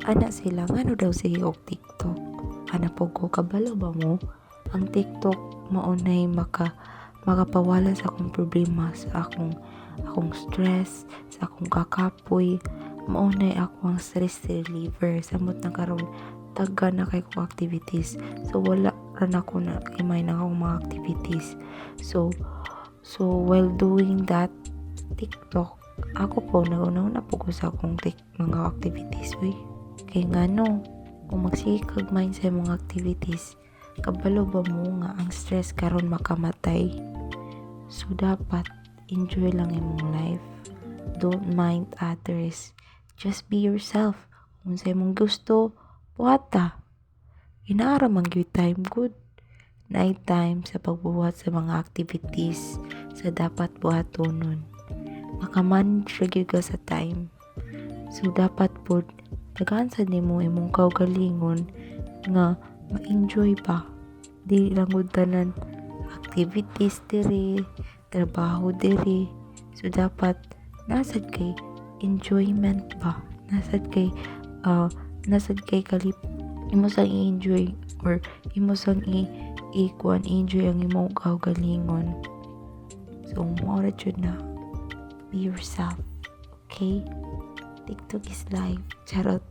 Ana sila, ngano daw siya og TikTok? Ana po ko, kabalo ba mo? Ang TikTok maunay makapawala sa akong problema, sa akong stress, sa akong kakapoy. Maunay ako ang stress reliever. Samot na karon tagga na kay ko activities. So wala ra na ko na imay na akong mga activities. So while doing that TikTok, ako po nauna po ko sa akong mga activities we. Kay ngano, kung magsikag mind sa mga activities, kabalo ba mo nga ang stress karon makamatay? So dapat enjoy lang imong life. Don't mind others. Just be yourself. Kung sa imong gusto, buhata. Inaara man gyud time good. Night time sa pagbuhat sa mga activities sa dapat buhatonon. Makamanage ra gyud ka sa time. So dapat po daghan sa nimo imong kaugalingon nga ma-enjoy pa. Di lang gud tanan activities diri, trabaho diri. So dapat nasad kay enjoyment ba? Nasad kay kalip imo sang i-enjoy or imo sang enjoy ang imong kaugalingon. So mo ra jud na be yourself. Okay? TikTok is life. Charot.